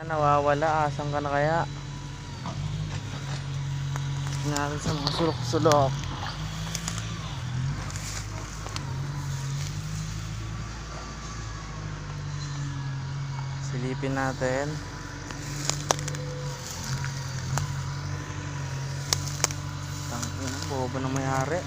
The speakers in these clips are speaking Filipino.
Nawawala, asan ka na kaya? Tingnan natin sa mga sulok-sulok. Silipin natin. Tangin ang bobo ng may-ari.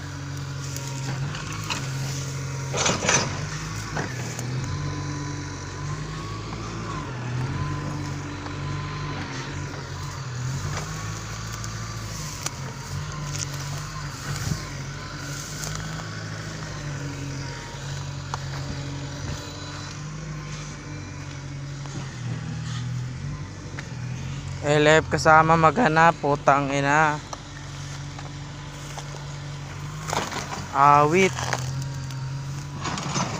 Left kasama maghanap, putang ina. Awit.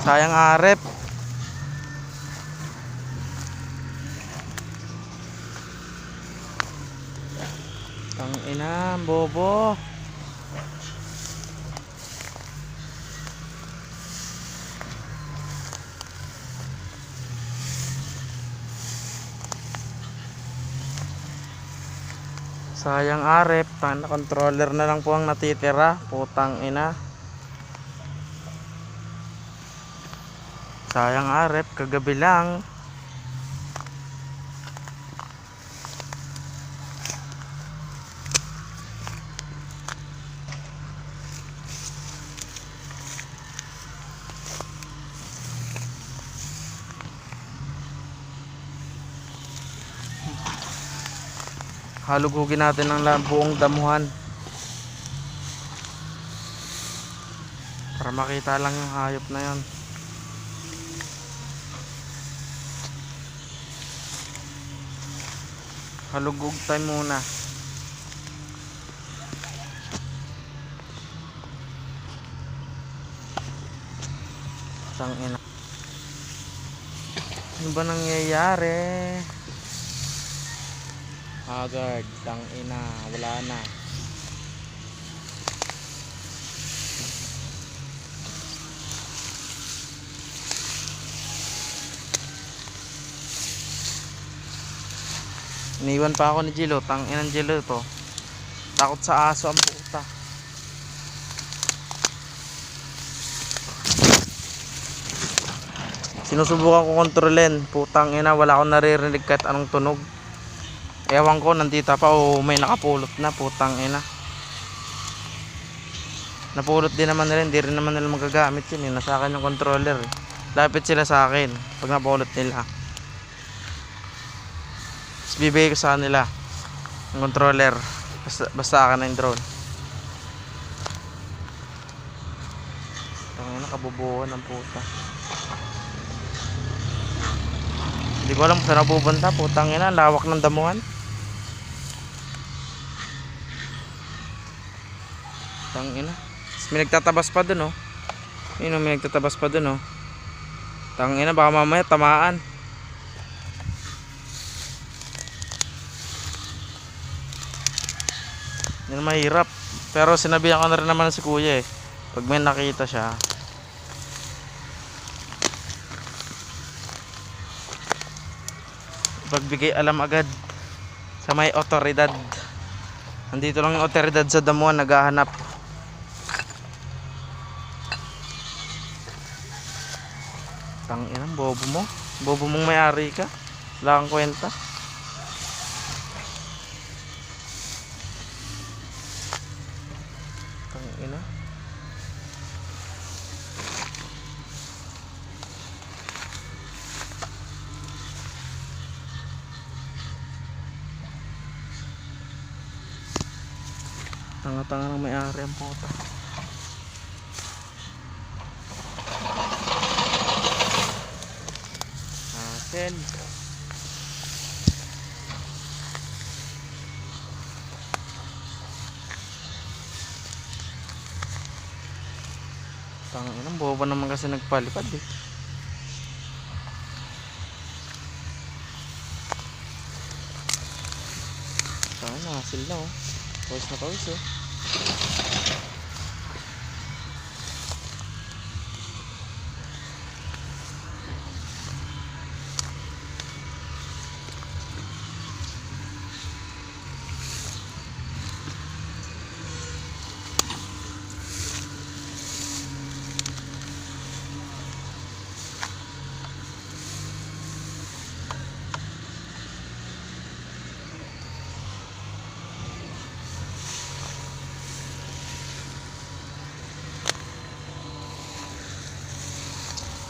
Sayang arep. Tang ina, bobo. Sayang arep, na controller na lang po ang natitira, putang ina. Sayang arep, kagabi lang. Halugugin natin ang buong damuhan para makita lang yung hayop na yon. Halugug tayo muna. Tangina. Ano ba nangyayari? Haggard, tangina, wala na. Iniwan pa ako ni Jilo, tanginang Jilo to. Takot sa aso ang puta. Sinusubukan ko kontrolin, putang ina, wala akong naririnig kahit anong tunog. Ewan ko, nandito pa o may nakapulot na, putang ina. Napulot din naman nila, hindi rin naman nila magagamit yun. Nasa akin yung controller. Lapit sila sa akin pag napulot nila. Tapos bibigay ko sa kanila yung controller. Basta akin na yung drone. Tangina, kabubuhan ng puta. Hindi ko alam kung saan napupunta, putang ina, lawak ng damuhan. Tangina. May nagtatabas pa dun, oh. Yun, may nagtatabas pa dun, oh. Tangina, baka mamaya tamaan. Yan mahirap. Pero sinabihan ko na rin naman si kuya, eh. Pag may nakita siya, pagbigay alam agad sa may otoridad. Nandito lang yung otoridad sa damuhan, naghahanap. Tanginang bobo mo. Bobo mong may-ari ka. Wala kang kwenta. Tangina. Tanga-tanga ng may-ari ang puta. Asen. Tanginang bobo naman kasi nagpalipad, eh. Tangan, nakasil na, oh. Pawis na pawis, oh.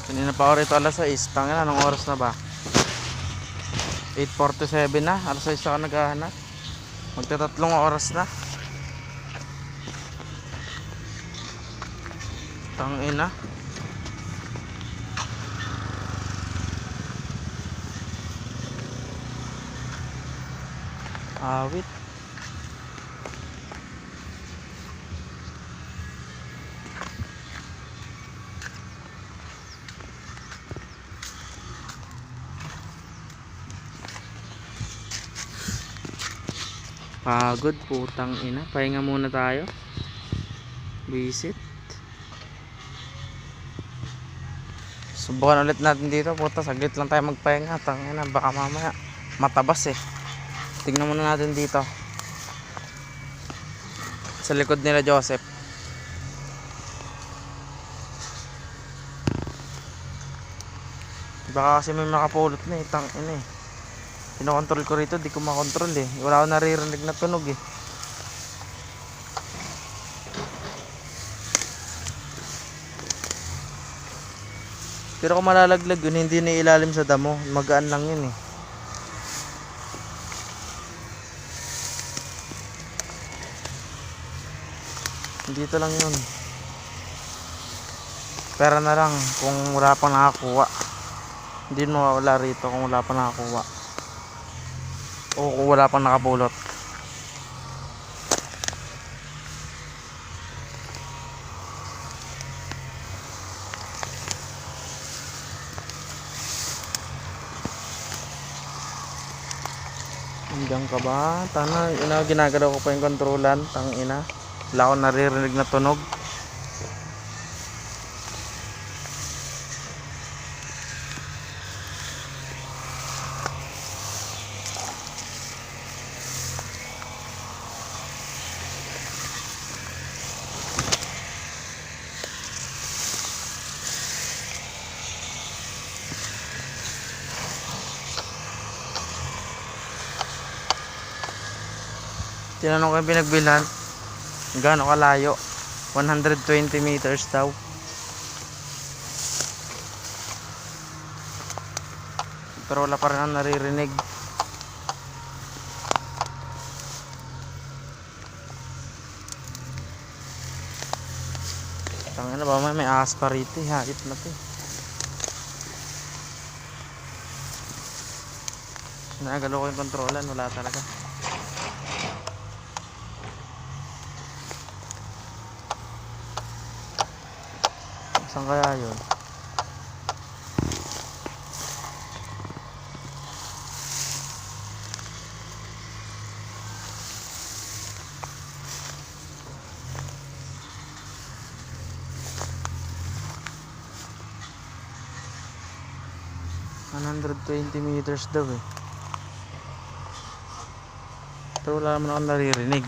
Kanina pa ako rito alas 6. Tangina, anong oras na ba? 8:47 na. Alas 6 ako naghahanap. Magtatatlong oras na. Tangina. Awit. Pagod, putang ina. Pahinga muna tayo. Visit. Subukan ulit natin dito. Puta, saglit lang tayo magpahinga. Tangina, baka mamaya matabas eh. Tignan muna natin dito. Sa likod nila Joseph. Baka kasi may makapulot na eh. Tangina eh. Pinokontrol ko rito, di ko makontrol eh. Wala akong naririnig na tunog eh. Pero kung malalaglag yun, hindi na ilalim sa damo. Magaan lang yun eh. Dito lang yun. Pera na lang kung wala pang nakakuha. Hindi mawawala rito kung wala pang nakakuha. O kung wala pang nakapulot. Hanggang ka ba? Tana, ginagalaw ko pa yung kontrolan. Tangina. Wala akong naririnig na tunog. Tinanong ko yung pinagbilhan. Gaano kalayo? 120 meters daw. Pero wala pa rin ang naririnig. Tangina ba may ahas pa rito. Hait na to. Nagalo ko yung kontrolan. Wala talaga. Saan kaya yun? ...120 meters daw eh. Pero wala naman akong naririnig.